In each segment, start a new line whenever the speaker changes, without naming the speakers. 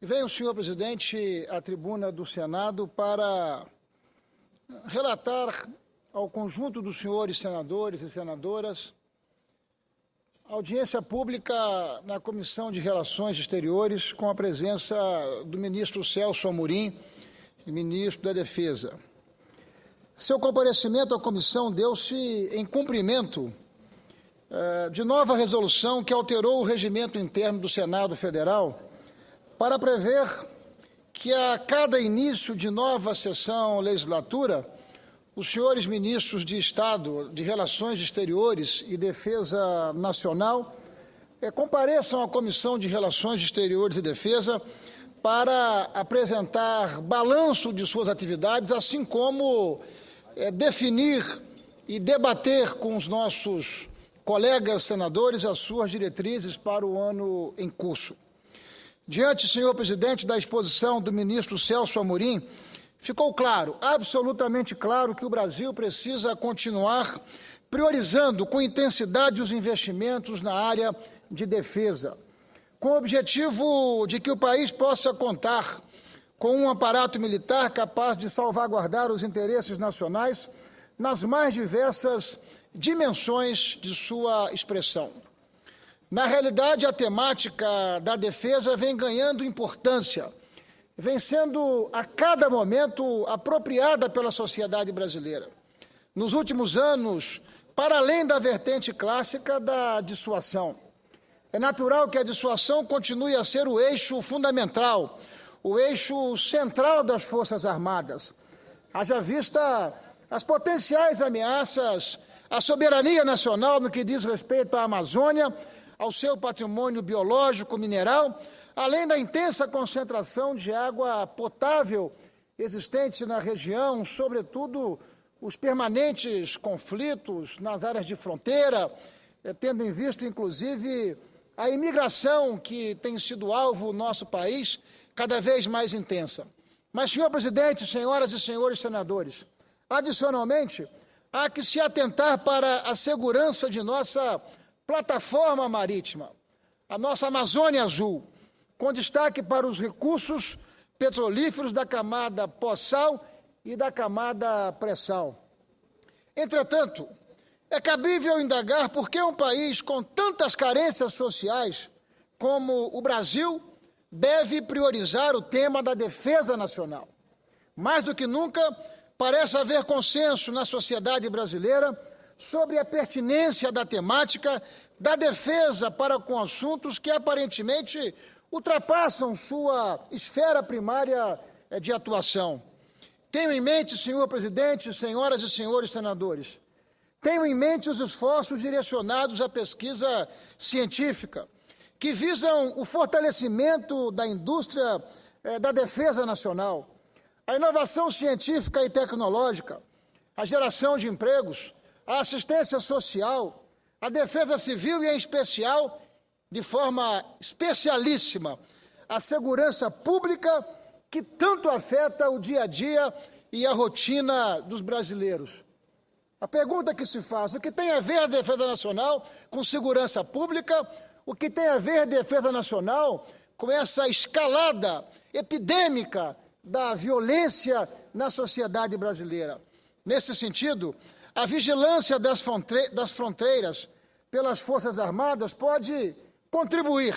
Vem o senhor presidente à tribuna do Senado para relatar ao conjunto dos senhores senadores e senadoras audiência pública na Comissão de Relações Exteriores com a presença do ministro Celso Amorim, ministro da Defesa. Seu comparecimento à comissão deu-se em cumprimento de nova resolução que alterou o regimento interno do Senado Federal para prever que a cada início de nova sessão legislatura, os senhores ministros de Estado de Relações Exteriores e Defesa Nacional compareçam à Comissão de Relações Exteriores e Defesa para apresentar balanço de suas atividades, assim como definir e debater com os nossos colegas senadores as suas diretrizes para o ano em curso. Diante, senhor presidente, da exposição do ministro Celso Amorim, ficou claro, absolutamente claro, que o Brasil precisa continuar priorizando com intensidade os investimentos na área de defesa, com o objetivo de que o país possa contar com um aparato militar capaz de salvaguardar os interesses nacionais nas mais diversas dimensões de sua expressão. Na realidade, a temática da defesa vem ganhando importância, vem sendo a cada momento apropriada pela sociedade brasileira. Nos últimos anos, para além da vertente clássica da dissuasão, é natural que a dissuasão continue a ser o eixo fundamental, o eixo central das Forças Armadas. Haja vista as potenciais ameaças à soberania nacional no que diz respeito à Amazônia, ao seu patrimônio biológico, mineral, além da intensa concentração de água potável existente na região, sobretudo os permanentes conflitos nas áreas de fronteira, tendo em vista, inclusive, a imigração que tem sido alvo no nosso país, cada vez mais intensa. Mas, senhor presidente, senhoras e senhores senadores, adicionalmente, há que se atentar para a segurança de nossa plataforma marítima, a nossa Amazônia Azul, com destaque para os recursos petrolíferos da camada pós-sal e da camada pré-sal. Entretanto, é cabível indagar por que um país com tantas carências sociais como o Brasil deve priorizar o tema da defesa nacional. Mais do que nunca, parece haver consenso na sociedade brasileira sobre a pertinência da temática da defesa para com assuntos que aparentemente ultrapassam sua esfera primária de atuação. Tenho em mente, senhor presidente, senhoras e senhores senadores, tenho em mente os esforços direcionados à pesquisa científica, que visam o fortalecimento da indústria da defesa nacional, a inovação científica e tecnológica, a geração de empregos, a assistência social, a defesa civil e, em especial, de forma especialíssima, a segurança pública que tanto afeta o dia a dia e a rotina dos brasileiros. A pergunta que se faz, o que tem a ver a defesa nacional com segurança pública? O que tem a ver a defesa nacional com essa escalada epidêmica da violência na sociedade brasileira? Nesse sentido, a vigilância das fronteiras pelas Forças Armadas pode contribuir,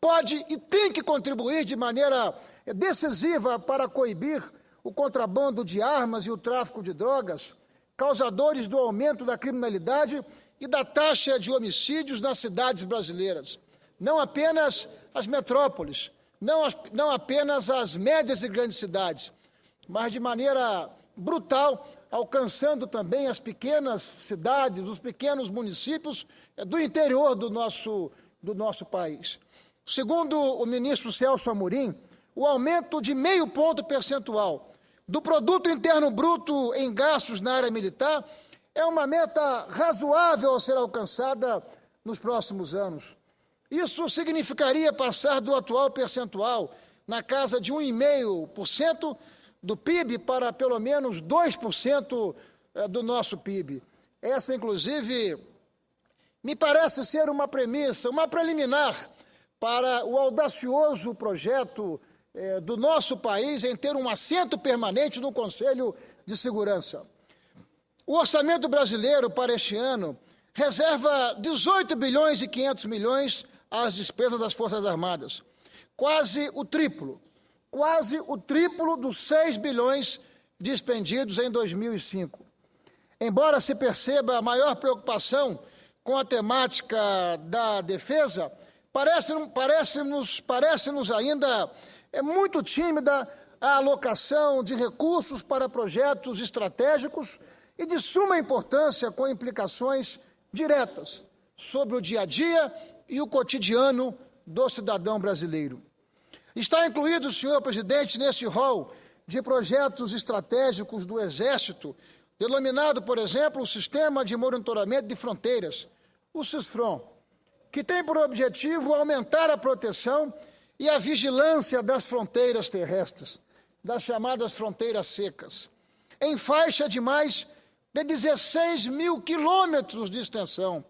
pode e tem que contribuir de maneira decisiva para coibir o contrabando de armas e o tráfico de drogas, causadores do aumento da criminalidade e da taxa de homicídios nas cidades brasileiras. Não apenas as metrópoles, não apenas as médias e grandes cidades, mas de maneira brutal, alcançando também as pequenas cidades, os pequenos municípios do interior do nosso país. Segundo o ministro Celso Amorim, o aumento de 0,5 ponto percentual do Produto Interno Bruto em gastos na área militar é uma meta razoável a ser alcançada nos próximos anos. Isso significaria passar do atual percentual, na casa de 1,5% do PIB, para pelo menos 2% do nosso PIB. Essa, inclusive, me parece ser uma premissa, uma preliminar para o audacioso projeto do nosso país em ter um assento permanente no Conselho de Segurança. O orçamento brasileiro para este ano reserva 18 bilhões e 500 milhões às despesas das Forças Armadas, quase o triplo dos 6 bilhões dispendidos em 2005. Embora se perceba a maior preocupação com a temática da defesa, parece-nos ainda muito tímida a alocação de recursos para projetos estratégicos e de suma importância com implicações diretas sobre o dia a dia e o cotidiano do cidadão brasileiro. Está incluído, senhor presidente, nesse rol de projetos estratégicos do Exército, denominado, por exemplo, o Sistema de Monitoramento de Fronteiras, o SISFRON, que tem por objetivo aumentar a proteção e a vigilância das fronteiras terrestres, das chamadas fronteiras secas, em faixa de mais de 16 mil quilômetros de extensão,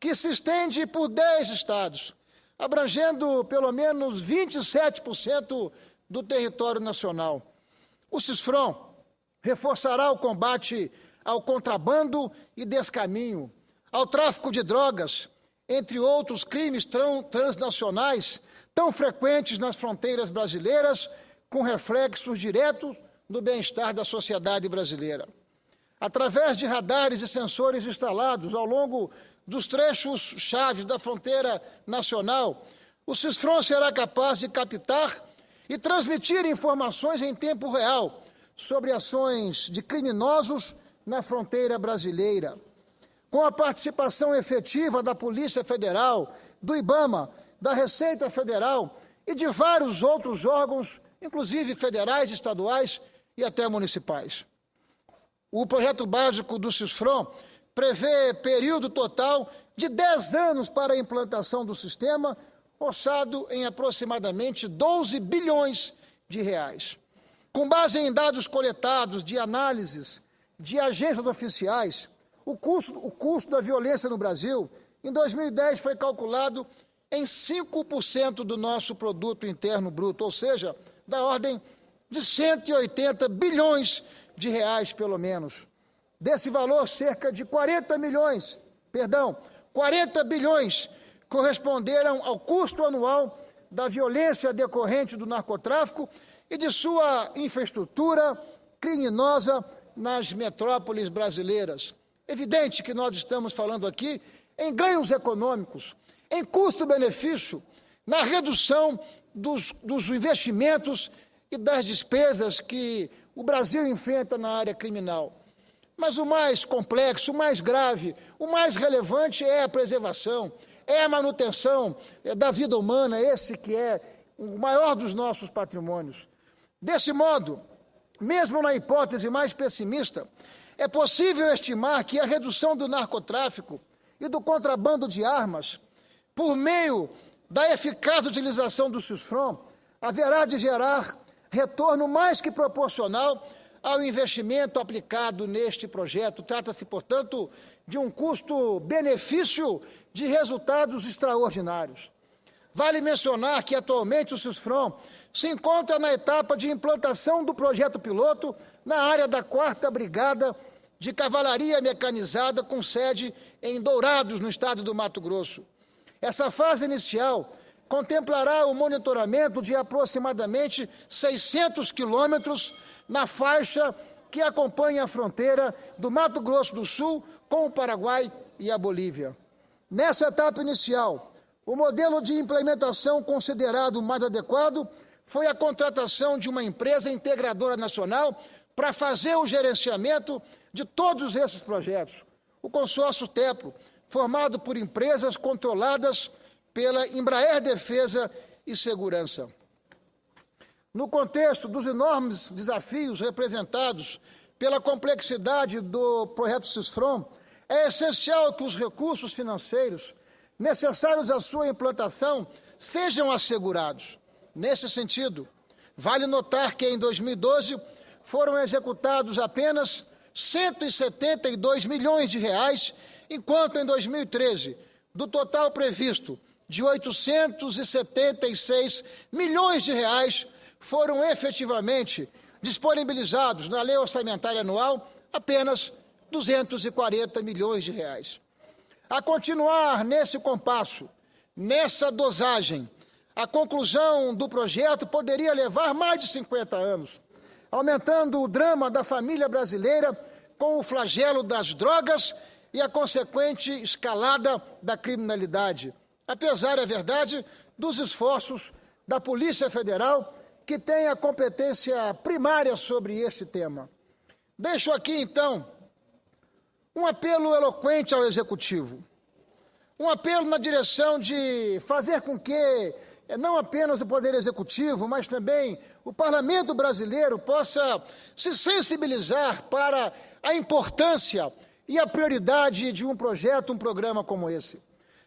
que se estende por 10 estados, abrangendo pelo menos 27% do território nacional. O SISFRON reforçará o combate ao contrabando e descaminho, ao tráfico de drogas, entre outros crimes transnacionais tão frequentes nas fronteiras brasileiras, com reflexos diretos no bem-estar da sociedade brasileira. Através de radares e sensores instalados ao longo dos trechos chaves da fronteira nacional, o SISFRON será capaz de captar e transmitir informações em tempo real sobre ações de criminosos na fronteira brasileira. Com a participação efetiva da Polícia Federal, do IBAMA, da Receita Federal e de vários outros órgãos, inclusive federais, estaduais e até municipais. O projeto básico do SISFRON prevê período total de 10 anos para a implantação do sistema, orçado em aproximadamente 12 bilhões de reais. Com base em dados coletados de análises de agências oficiais, o custo da violência no Brasil, em 2010, foi calculado em 5% do nosso produto interno bruto, ou seja, da ordem de 180 bilhões de reais, pelo menos. Desse valor, cerca de 40 bilhões corresponderam ao custo anual da violência decorrente do narcotráfico e de sua infraestrutura criminosa nas metrópoles brasileiras. Evidente que nós estamos falando aqui em ganhos econômicos, em custo-benefício, na redução dos investimentos e das despesas que o Brasil enfrenta na área criminal. Mas o mais complexo, o mais grave, o mais relevante é a preservação, é a manutenção da vida humana, esse que é o maior dos nossos patrimônios. Desse modo, mesmo na hipótese mais pessimista, é possível estimar que a redução do narcotráfico e do contrabando de armas, por meio da eficaz utilização do SISFRON, haverá de gerar retorno mais que proporcional ao investimento aplicado neste projeto. Trata-se, portanto, de um custo-benefício de resultados extraordinários. Vale mencionar que, atualmente, o SISFRON se encontra na etapa de implantação do projeto piloto na área da 4ª Brigada de Cavalaria Mecanizada, com sede em Dourados, no estado do Mato Grosso. Essa fase inicial contemplará o monitoramento de aproximadamente 600 quilômetros na faixa que acompanha a fronteira do Mato Grosso do Sul com o Paraguai e a Bolívia. Nessa etapa inicial, o modelo de implementação considerado mais adequado foi a contratação de uma empresa integradora nacional para fazer o gerenciamento de todos esses projetos. O consórcio TEPRO, formado por empresas controladas pela Embraer Defesa e Segurança. No contexto dos enormes desafios representados pela complexidade do projeto SISFRON, é essencial que os recursos financeiros necessários à sua implantação sejam assegurados. Nesse sentido, vale notar que em 2012 foram executados apenas 172 milhões de reais, enquanto em 2013, do total previsto de 876 milhões de reais, foram efetivamente disponibilizados na lei orçamentária anual apenas 240 milhões de reais. A continuar nesse compasso, nessa dosagem, a conclusão do projeto poderia levar mais de 50 anos, aumentando o drama da família brasileira com o flagelo das drogas e a consequente escalada da criminalidade, apesar, é verdade, dos esforços da Polícia Federal, que tem a competência primária sobre este tema. Deixo aqui, então, um apelo eloquente ao Executivo, um apelo na direção de fazer com que não apenas o Poder Executivo, mas também o Parlamento brasileiro possa se sensibilizar para a importância e a prioridade de um projeto, um programa como esse.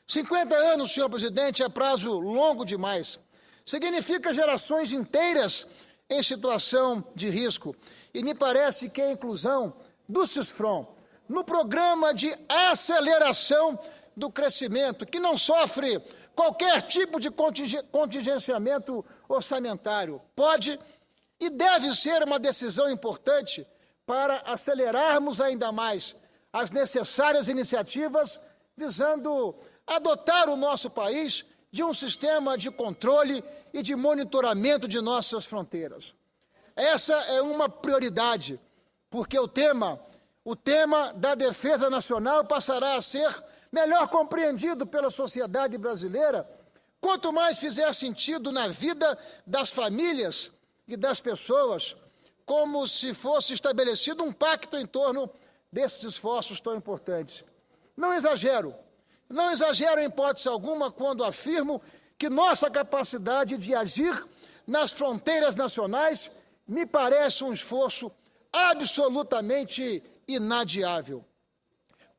50 anos, senhor presidente, é prazo longo demais. Significa gerações inteiras em situação de risco. E me parece que a inclusão do CISFRON no programa de aceleração do crescimento, que não sofre qualquer tipo de contingenciamento orçamentário, pode e deve ser uma decisão importante para acelerarmos ainda mais as necessárias iniciativas visando adotar o nosso país de um sistema de controle e de monitoramento de nossas fronteiras. Essa é uma prioridade, porque o tema da defesa nacional passará a ser melhor compreendido pela sociedade brasileira, quanto mais fizer sentido na vida das famílias e das pessoas, como se fosse estabelecido um pacto em torno desses esforços tão importantes. Não exagero em hipótese alguma quando afirmo que nossa capacidade de agir nas fronteiras nacionais me parece um esforço absolutamente inadiável.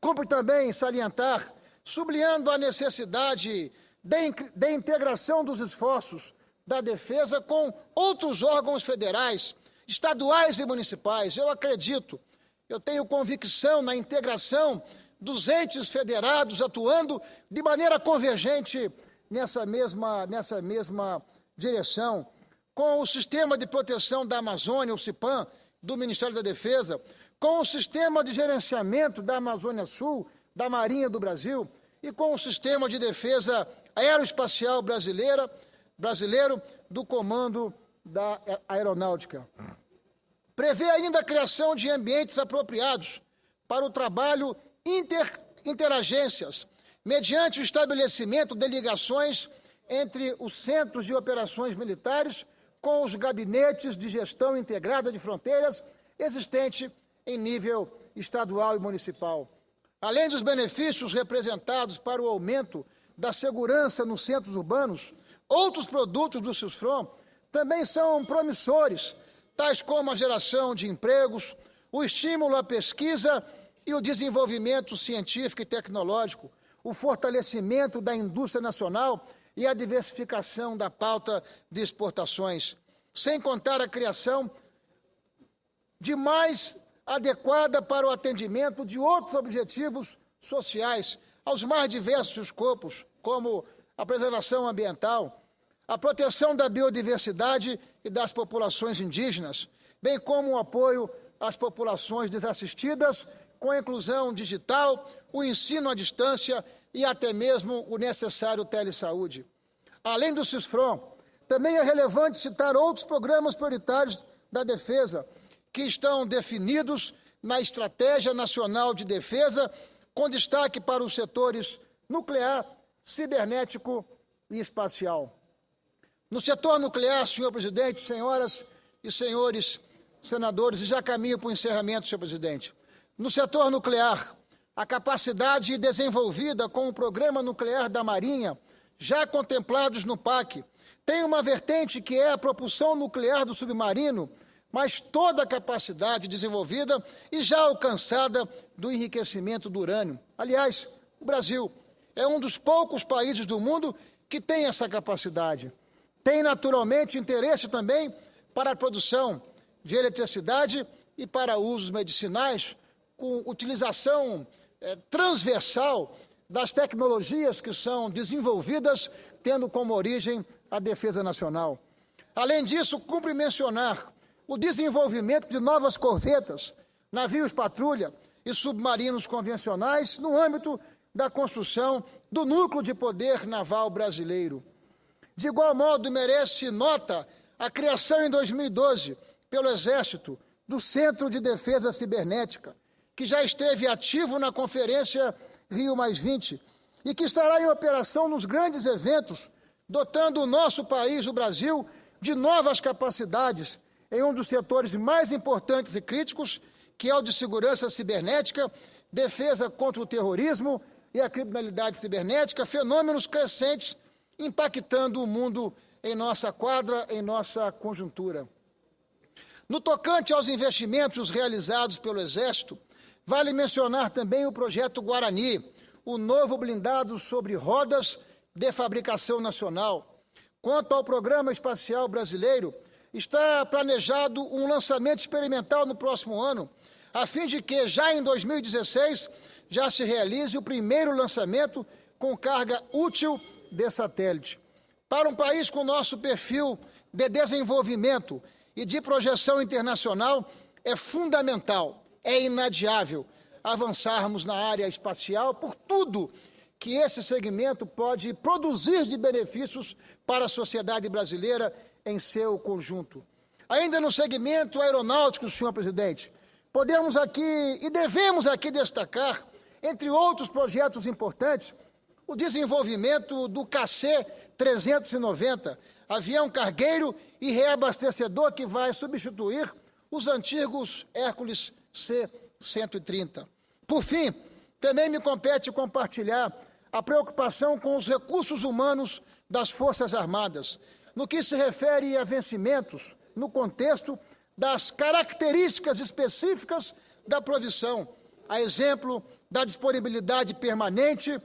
Cumpre também salientar, sublinhando a necessidade da integração dos esforços da defesa com outros órgãos federais, estaduais e municipais. Eu tenho convicção na integração dos entes federados atuando de maneira convergente nessa mesma direção, com o Sistema de Proteção da Amazônia, o CIPAM, do Ministério da Defesa, com o Sistema de Gerenciamento da Amazônia Sul, da Marinha do Brasil, e com o Sistema de Defesa Aeroespacial brasileiro do Comando da Aeronáutica. Prevê ainda a criação de ambientes apropriados para o trabalho interagências, mediante o estabelecimento de ligações entre os centros de operações militares com os gabinetes de gestão integrada de fronteiras existente em nível estadual e municipal. Além dos benefícios representados para o aumento da segurança nos centros urbanos, outros produtos do CISFRON também são promissores, tais como a geração de empregos, o estímulo à pesquisa e o desenvolvimento científico e tecnológico, o fortalecimento da indústria nacional e a diversificação da pauta de exportações, sem contar a criação de mais adequada para o atendimento de outros objetivos sociais, aos mais diversos escopos, como a preservação ambiental, a proteção da biodiversidade e das populações indígenas, bem como o apoio às populações desassistidas, com a inclusão digital, o ensino à distância e até mesmo o necessário telesaúde. Além do CISFRON, também é relevante citar outros programas prioritários da defesa, que estão definidos na Estratégia Nacional de Defesa, com destaque para os setores nuclear, cibernético e espacial. No setor nuclear, senhor presidente, senhoras e senhores senadores, e já caminho para o encerramento, senhor presidente. No setor nuclear, a capacidade desenvolvida com o Programa Nuclear da Marinha, já contemplados no PAC, tem uma vertente que é a propulsão nuclear do submarino, mas toda a capacidade desenvolvida e já alcançada do enriquecimento do urânio. Aliás, o Brasil é um dos poucos países do mundo que tem essa capacidade. Tem, naturalmente, interesse também para a produção de eletricidade e para usos medicinais, com utilização transversal das tecnologias que são desenvolvidas, tendo como origem a defesa nacional. Além disso, cumpre mencionar o desenvolvimento de novas corvetas, navios patrulha e submarinos convencionais no âmbito da construção do núcleo de poder naval brasileiro. De igual modo, merece nota a criação em 2012, pelo Exército, do Centro de Defesa Cibernética, que já esteve ativo na Conferência Rio+20 e que estará em operação nos grandes eventos, dotando o nosso país, o Brasil, de novas capacidades em um dos setores mais importantes e críticos, que é o de segurança cibernética, defesa contra o terrorismo e a criminalidade cibernética, fenômenos crescentes impactando o mundo em nossa quadra, em nossa conjuntura. No tocante aos investimentos realizados pelo Exército, vale mencionar também o projeto Guarani, o novo blindado sobre rodas de fabricação nacional. Quanto ao Programa Espacial Brasileiro, está planejado um lançamento experimental no próximo ano, a fim de que, já em 2016, já se realize o primeiro lançamento com carga útil de satélite. Para um país com nosso perfil de desenvolvimento e de projeção internacional, é fundamental, é inadiável avançarmos na área espacial por tudo que esse segmento pode produzir de benefícios para a sociedade brasileira em seu conjunto. Ainda no segmento aeronáutico, senhor presidente, podemos aqui e devemos aqui destacar, entre outros projetos importantes, o desenvolvimento do KC-390, avião cargueiro e reabastecedor que vai substituir os antigos Hércules C-130. Por fim, também me compete compartilhar a preocupação com os recursos humanos das Forças Armadas, no que se refere a vencimentos, no contexto das características específicas da provisão, a exemplo da disponibilidade permanente,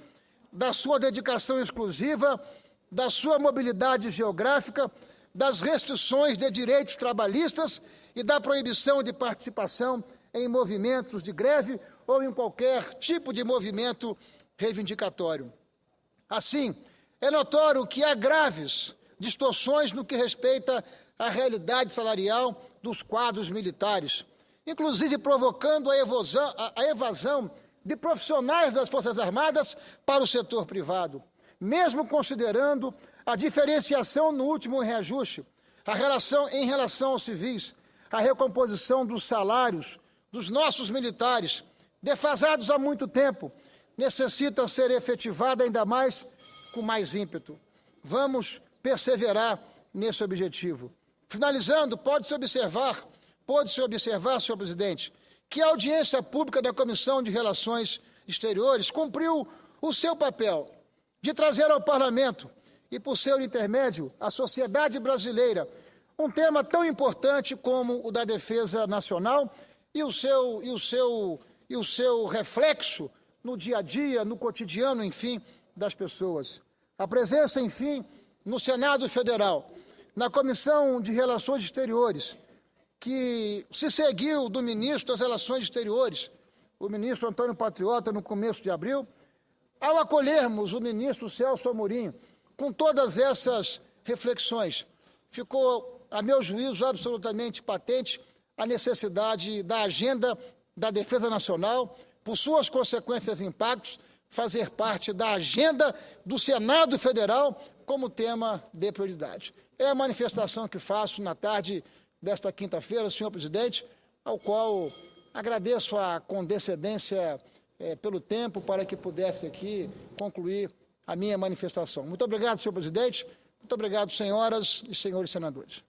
da sua dedicação exclusiva, da sua mobilidade geográfica, das restrições de direitos trabalhistas e da proibição de participação em movimentos de greve ou em qualquer tipo de movimento reivindicatório. Assim, é notório que há graves distorções no que respeita à realidade salarial dos quadros militares, inclusive provocando a evasão de profissionais das Forças Armadas para o setor privado. Mesmo considerando a diferenciação no último reajuste, em relação aos civis, a recomposição dos salários dos nossos militares, defasados há muito tempo, necessita ser efetivada ainda mais com mais ímpeto. Vamos perseverar nesse objetivo. Finalizando, pode-se observar, senhor presidente, que a audiência pública da Comissão de Relações Exteriores cumpriu o seu papel de trazer ao Parlamento e, por seu intermédio, à sociedade brasileira, um tema tão importante como o da defesa nacional e o seu reflexo no dia a dia, no cotidiano, enfim, das pessoas. A presença, enfim, no Senado Federal, na Comissão de Relações Exteriores, que se seguiu do ministro das Relações Exteriores, o ministro Antônio Patriota, no começo de abril, ao acolhermos o ministro Celso Amorim, com todas essas reflexões, ficou, a meu juízo, absolutamente patente a necessidade da agenda da defesa nacional, por suas consequências e impactos, fazer parte da agenda do Senado Federal como tema de prioridade. É a manifestação que faço na tarde desta quinta-feira, senhor presidente, ao qual agradeço a condescendência pelo tempo para que pudesse aqui concluir a minha manifestação. Muito obrigado, senhor presidente. Muito obrigado, senhoras e senhores senadores.